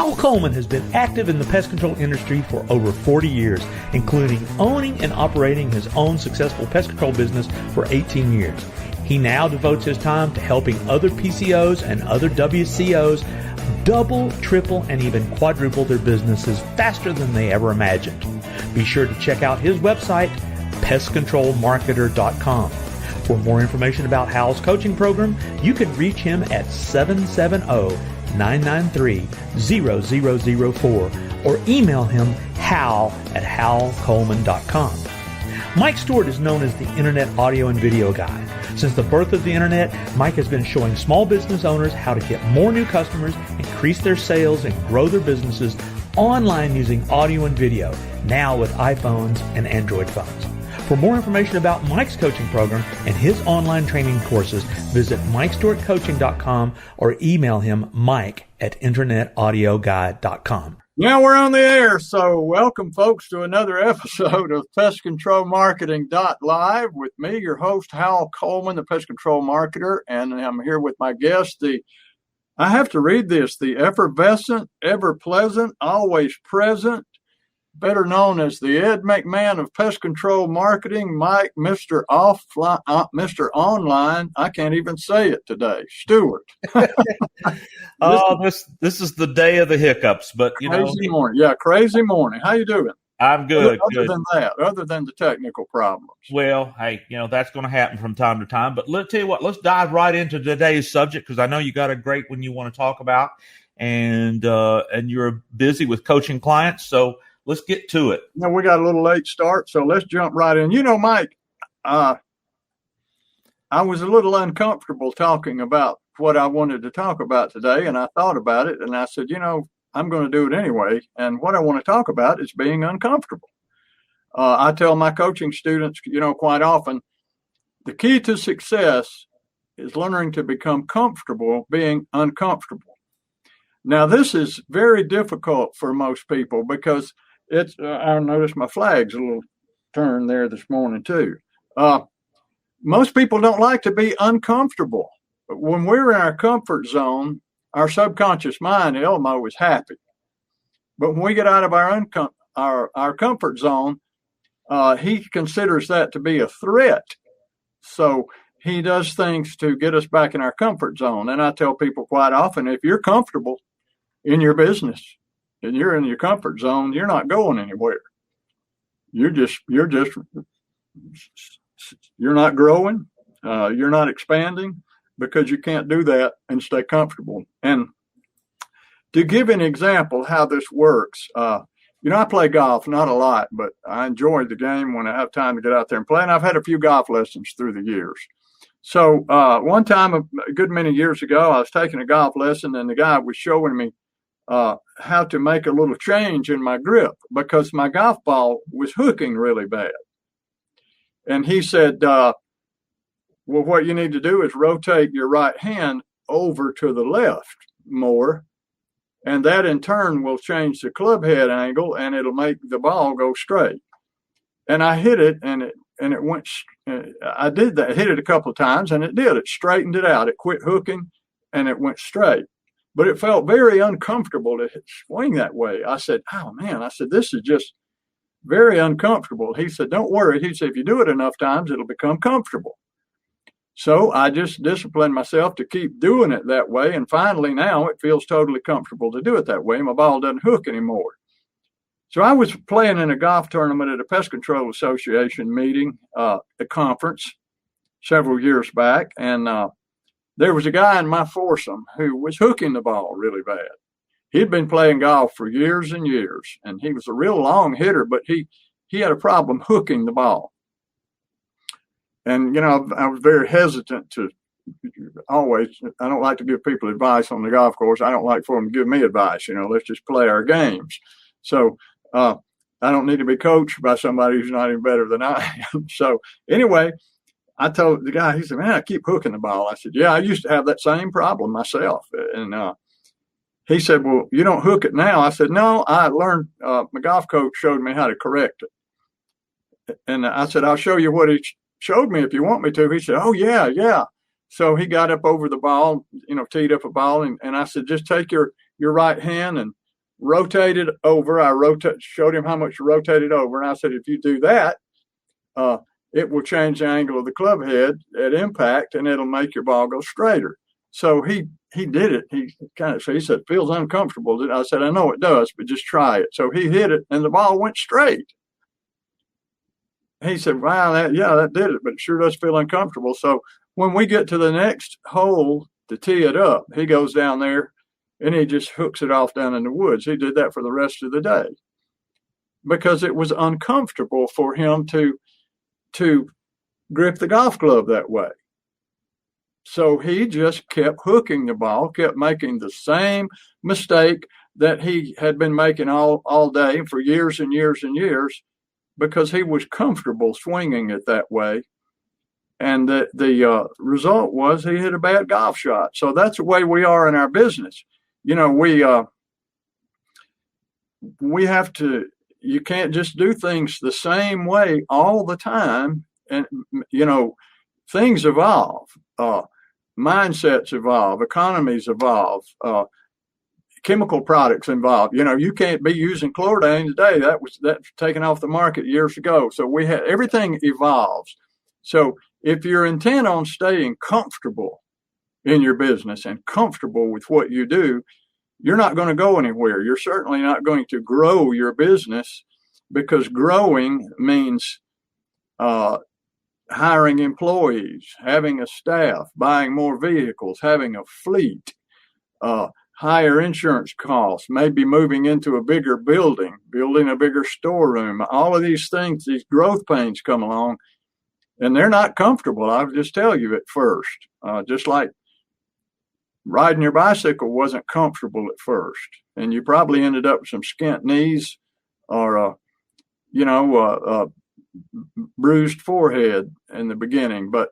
Hal Coleman has been active in the pest control industry for over 40 years, including owning and operating his own successful pest control business for 18 years. He now devotes his time to helping other PCOs and other WCOs double, triple, and even quadruple their businesses faster than they ever imagined. Be sure to check out his website, pestcontrolmarketer.com. For more information about Hal's coaching program, you can reach him at 770-993-0004 or email him hal@halcoleman.com. Mike Stewart is known as the Internet audio and video guy. Since the birth of the Internet, Mike has been showing small business owners how to get more new customers, increase their sales, and grow their businesses online using audio and video, now with iPhones and Android phones. For more information about Mike's coaching program and his online training courses, visit MikeStewartCoaching.com or email him mike@internetaudioguide.com. Now we're on the air, so welcome, folks, to another episode of Pest Control Marketing Live with me, your host, Hal Coleman, the Pest Control Marketer, and I'm here with my guest, I have to read this, the effervescent, ever-pleasant, always present, better known as the Ed McMahon of Pest Control Marketing, Mike, Mr. Online. I can't even say it today. Stewart. This is the day of the hiccups, but crazy morning. Yeah, crazy morning. How you doing? I'm good. Other than the technical problems. Well, hey, that's going to happen from time to time. But let's tell you what. Let's dive right into today's subject because I know you got a great one you want to talk about, and you're busy with coaching clients, so. Let's get to it. Now, we got a little late start, so let's jump right in. Mike, I was a little uncomfortable talking about what I wanted to talk about today, and I thought about it, and I said, I'm going to do it anyway, and what I want to talk about is being uncomfortable. I tell my coaching students, quite often, the key to success is learning to become comfortable being uncomfortable. Now, this is very difficult for most people because I noticed my flag's a little turned there this morning too. Most people don't like to be uncomfortable. When we're in our comfort zone, our subconscious mind, Elmo, is happy. But when we get out of our comfort zone, he considers that to be a threat. So he does things to get us back in our comfort zone. And I tell people quite often, if you're comfortable in your business, and you're in your comfort zone, you're not going anywhere. You're not growing. You're not expanding because you can't do that and stay comfortable. And to give an example how this works, I play golf, not a lot, but I enjoy the game when I have time to get out there and play. And I've had a few golf lessons through the years. So one time, a good many years ago, I was taking a golf lesson and the guy was showing me how to make a little change in my grip because my golf ball was hooking really bad. And he said, what you need to do is rotate your right hand over to the left more. And that in turn will change the club head angle and it'll make the ball go straight. And I hit it and it went, I did that, hit it a couple of times and it did. It straightened it out. It quit hooking and it went straight. But it felt very uncomfortable to swing that way. I said, oh, man, this is just very uncomfortable. He said, don't worry. He said, if you do it enough times, it'll become comfortable. So I just disciplined myself to keep doing it that way. And finally, now it feels totally comfortable to do it that way. My ball doesn't hook anymore. So I was playing in a golf tournament at a Pest Control Association meeting, a conference several years back. And there was a guy in my foursome who was hooking the ball really bad. He'd been playing golf for years and years, and he was a real long hitter, but he had a problem hooking the ball. And, I was very hesitant to I don't like to give people advice on the golf course. I don't like for them to give me advice. Let's just play our games. So I don't need to be coached by somebody who's not any better than I am. So anyway, I told the guy, he said, man, I keep hooking the ball. I said, yeah, I used to have that same problem myself. And he said, well, you don't hook it now. I said, no, I learned, my golf coach showed me how to correct it. And I said, I'll show you what he showed me if you want me to. He said, oh, yeah. So he got up over the ball, teed up a ball. And I said, just take your right hand and rotate it over. Showed him how much to rotate it over. And I said, if you do that, it will change the angle of the club head at impact, and it'll make your ball go straighter. So he did it. He said, feels uncomfortable. I said, I know it does, but just try it. So he hit it, and the ball went straight. He said, wow, that did it, but it sure does feel uncomfortable. So when we get to the next hole to tee it up, he goes down there, and he just hooks it off down in the woods. He did that for the rest of the day because it was uncomfortable for him to grip the golf club that way. So he just kept hooking the ball, kept making the same mistake that he had been making all day for years and years and years, because he was comfortable swinging it that way. And the result was he hit a bad golf shot. So that's the way we are in our business. We have to, you can't just do things the same way all the time. And, things evolve, mindsets evolve, economies evolve, chemical products involved. You can't be using chlordane today. That's taken off the market years ago. So everything evolves. So if you're intent on staying comfortable in your business and comfortable with what you do, you're not going to go anywhere. You're certainly not going to grow your business, because growing means hiring employees, having a staff, buying more vehicles, having a fleet, higher insurance costs, maybe moving into a bigger building, building a bigger storeroom. All of these things, these growth pains come along, and they're not comfortable. I'll just tell you at first, just like riding your bicycle wasn't comfortable at first, and you probably ended up with some skint knees or, bruised forehead in the beginning, but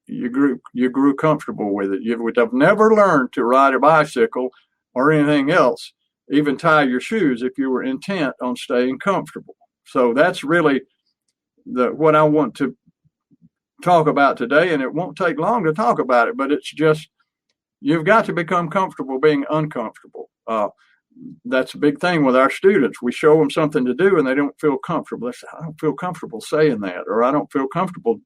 you grew comfortable with it. You would have never learned to ride a bicycle or anything else, even tie your shoes, if you were intent on staying comfortable. So that's really what I want to talk about today, and it won't take long to talk about it, but it's just, you've got to become comfortable being uncomfortable. That's a big thing with our students. We show them something to do and they don't feel comfortable. They say, I don't feel comfortable saying that, or I don't feel comfortable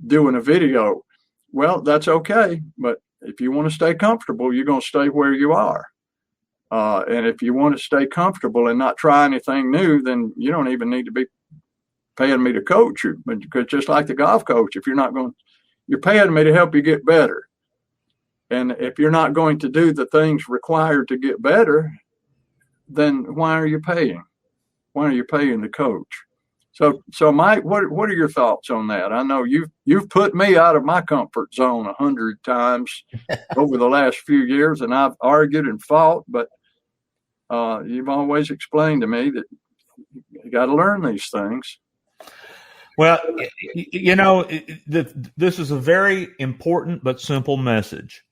doing a video. Well, that's okay. But if you want to stay comfortable, you're going to stay where you are. And if you want to stay comfortable and not try anything new, then you don't even need to be paying me to coach you. Because just like the golf coach, if you're paying me to help you get better. And if you're not going to do the things required to get better, then why are you paying? Why are you paying the coach? So Mike, what are your thoughts on that? I know you've put me out of my comfort zone 100 times over the last few years, and I've argued and fought, but you've always explained to me that you got to learn these things. Well, this is a very important but simple message.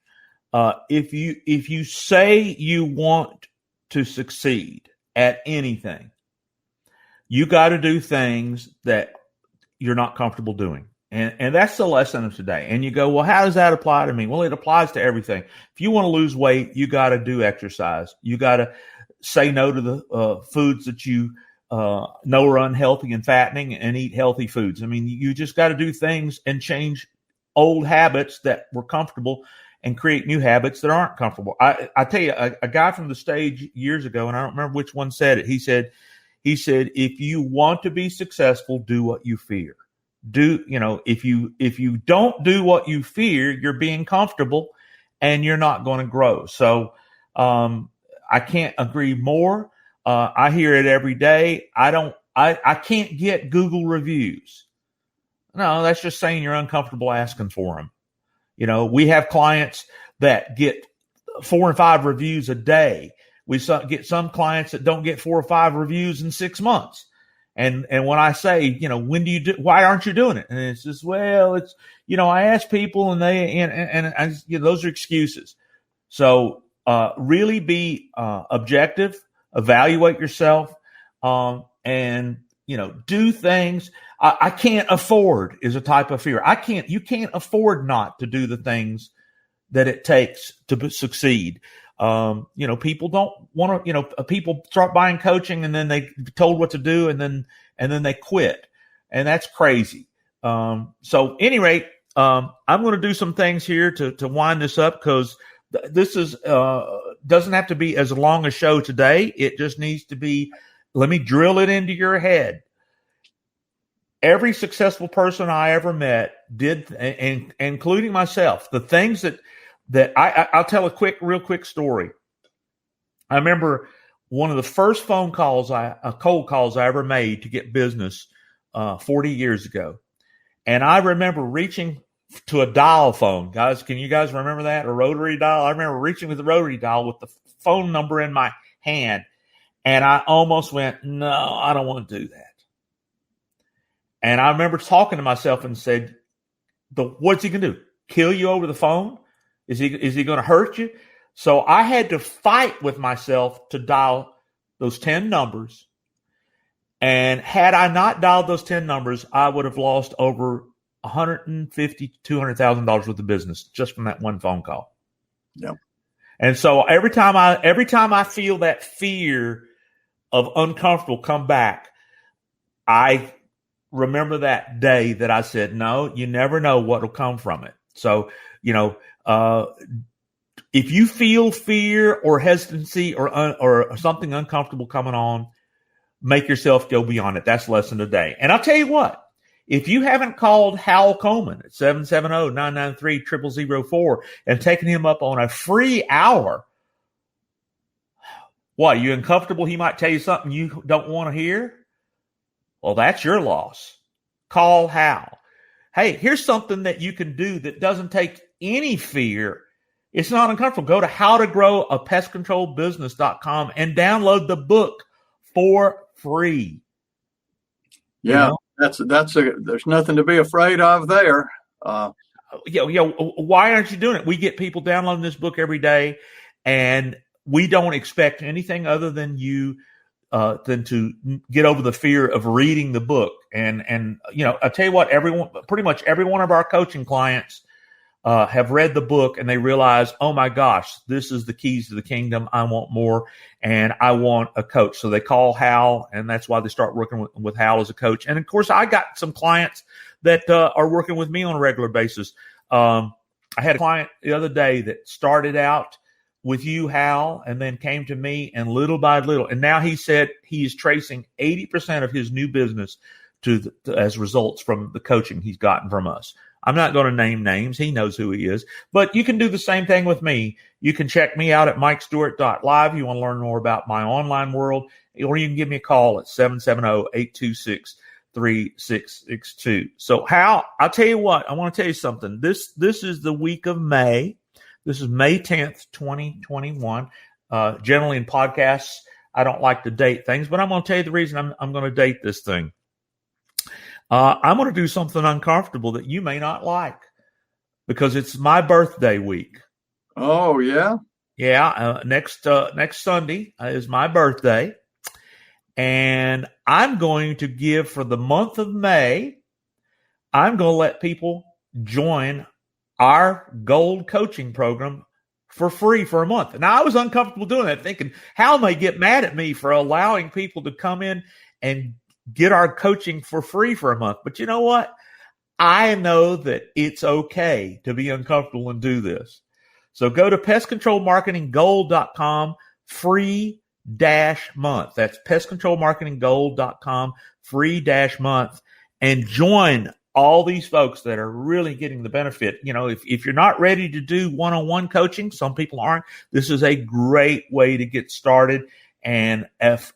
If you say you want to succeed at anything, you got to do things that you're not comfortable doing. And that's the lesson of today. And you go, well, how does that apply to me? Well, it applies to everything. If you want to lose weight, you got to do exercise. You got to say no to the foods that you know are unhealthy and fattening, and eat healthy foods. I mean, you just got to do things and change old habits that were comfortable and create new habits that aren't comfortable. I tell you, a guy from the stage years ago, and I don't remember which one said it. He said, if you want to be successful, do what you fear. If you don't do what you fear, you're being comfortable and you're not going to grow. So, I can't agree more. I hear it every day. I can't get Google reviews. No, that's just saying you're uncomfortable asking for them. We have clients that get 4 and 5 reviews a day. We get some clients that don't get 4 or 5 reviews in 6 months. And when I say, when do you do, why aren't you doing it? And it's just, well, it's, I ask people and those are excuses. So, really be, objective, evaluate yourself, and, do things. I can't afford is a type of fear. You can't afford not to do the things that it takes to succeed. People don't want to, people start buying coaching and then they told what to do and then they quit. And that's crazy. So any rate, I'm going to do some things here to wind this up, because this is, doesn't have to be as long a show today. It just needs to be, let me drill it into your head. Every successful person I ever met did, and including myself, the things that I'll tell real quick story. I remember one of the first cold calls I ever made to get business 40 years ago. And I remember reaching to a dial phone. Guys, can you guys remember that? A rotary dial? I remember reaching with the rotary dial with the phone number in my hand. And I almost went, no, I don't want to do that. And I remember talking to myself and said, what's he going to do? Kill you over the phone? Is he going to hurt you? So I had to fight with myself to dial those 10 numbers. And had I not dialed those 10 numbers, I would have lost over $150,000 to $200,000 worth of business just from that one phone call. Yep. And so every time I feel that fear of uncomfortable come back, I remember that day that I said, no, you never know what will come from it. So, if you feel fear or hesitancy or something uncomfortable coming on, make yourself go beyond it. That's lesson today. And I'll tell you what, if you haven't called Hal Coleman at 770-993-0004 and taken him up on a free hour, what, you uncomfortable? He might tell you something you don't want to hear. Well, that's your loss. Call Hal. Hey, here's something that you can do that doesn't take any fear. It's not uncomfortable. Go to howtogrowapestcontrolbusiness.com and download the book for free. Yeah, there's nothing to be afraid of there. Why aren't you doing it? We get people downloading this book every day, and we don't expect anything other than than to get over the fear of reading the book. And I tell you what, pretty much every one of our coaching clients have read the book, and they realize, oh my gosh, this is the keys to the kingdom. I want more, and I want a coach. So they call Hal, and that's why they start working with Hal as a coach. And of course, I got some clients that are working with me on a regular basis. I had a client the other day that started out with you, Hal, and then came to me, and little by little, and now he said he is tracing 80% of his new business as results from the coaching he's gotten from us. I'm not going to name names. He knows who he is. But you can do the same thing with me. You can check me out at mikestewart.live. You want to learn more about my online world, or you can give me a call at 770-826-3662. So, Hal, I'll tell you what. I want to tell you something. This is the week of May. This is May 10th, 2021. Generally in podcasts, I don't like to date things, but I'm going to tell you the reason I'm going to date this thing. I'm going to do something uncomfortable that you may not like, because it's my birthday week. Oh, yeah? Yeah. Next Sunday is my birthday. And I'm going to give, for the month of May, I'm going to let people join our gold coaching program for free for a month. Now, I was uncomfortable doing that, thinking, Hal may get mad at me for allowing people to come in and get our coaching for free for a month. But you know what? I know that it's okay to be uncomfortable and do this. So go to pestcontrolmarketinggold.com free-month. That's pestcontrolmarketinggold.com free-month, and join all these folks that are really getting the benefit. If you're not ready to do one-on-one coaching, some people aren't, this is a great way to get started. And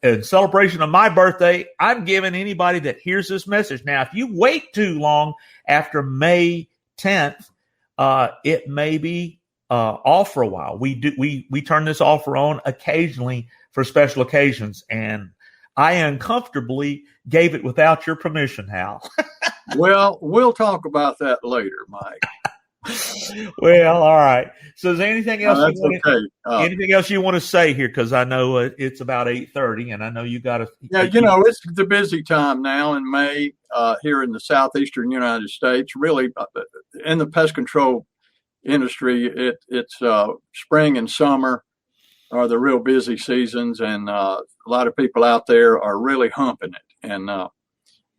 in celebration of my birthday, I'm giving anybody that hears this message. Now, if you wait too long after May 10th, it may be off for a while. We turn this offer on occasionally for special occasions, and I uncomfortably gave it without your permission, Hal. Well, we'll talk about that later, Mike. Well, all right. So is there anything else? Anything else you want to say here? Because I know it's about 8:30, and I know you got to. Yeah, it's the busy time now in May here in the southeastern United States. Really, in the pest control industry, it's spring and summer. are the real busy seasons, and a lot of people out there are really humping it. And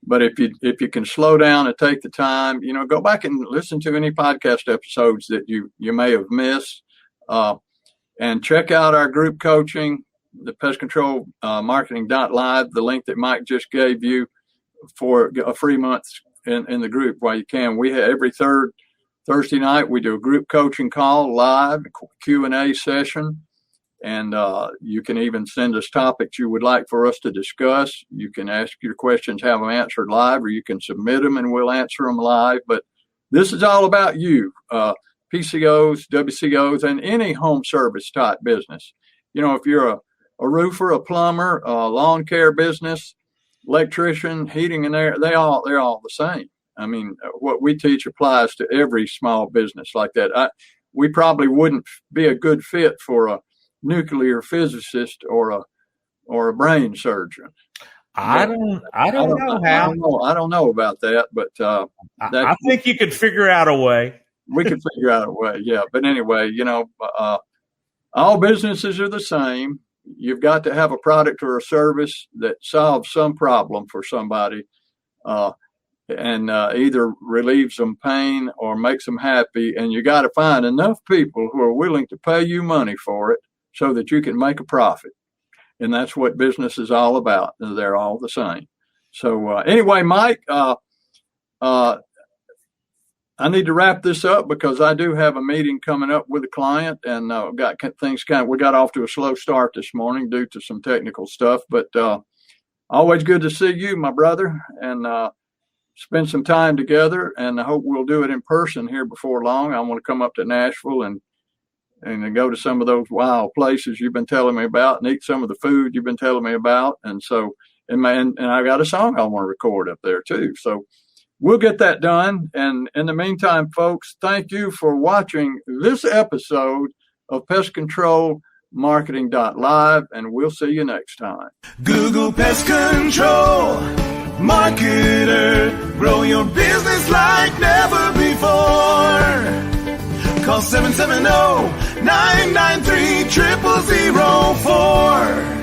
but if you can slow down and take the time, go back and listen to any podcast episodes that you may have missed, and check out our group coaching, the Pest Control Marketing.live, the link that Mike just gave you for a free month in the group while you can. We have every third Thursday night we do a group coaching call live, Q&A session. And you can even send us topics you would like for us to discuss. You can ask your questions, have them answered live, or you can submit them and we'll answer them live. But this is all about you, PCOs, WCOs, and any home service type business. If you're a roofer, a plumber, a lawn care business, electrician, heating and air, they're all the same. I mean, what we teach applies to every small business like that. We probably wouldn't be a good fit for a nuclear physicist or a brain surgeon. I don't know how. I don't know about that, but I think you could figure out a way. We could figure out a way, yeah. But anyway, all businesses are the same. You've got to have a product or a service that solves some problem for somebody, and either relieves them pain or makes them happy. And you got to find enough people who are willing to pay you money for it, so that you can make a profit. And that's what business is all about. They're all the same. So anyway, Mike, I need to wrap this up because I do have a meeting coming up with a client, and we got off to a slow start this morning due to some technical stuff, but always good to see you, my brother, and spend some time together. And I hope we'll do it in person here before long. I want to come up to Nashville and go to some of those wild places you've been telling me about and eat some of the food you've been telling me about. And so, and I got a song I want to record up there too. So we'll get that done. And in the meantime, folks, thank you for watching this episode of Pest Control Marketing.live, and we'll see you next time. Google Pest Control Marketer. Grow your business like never before. Call 770-993-0004.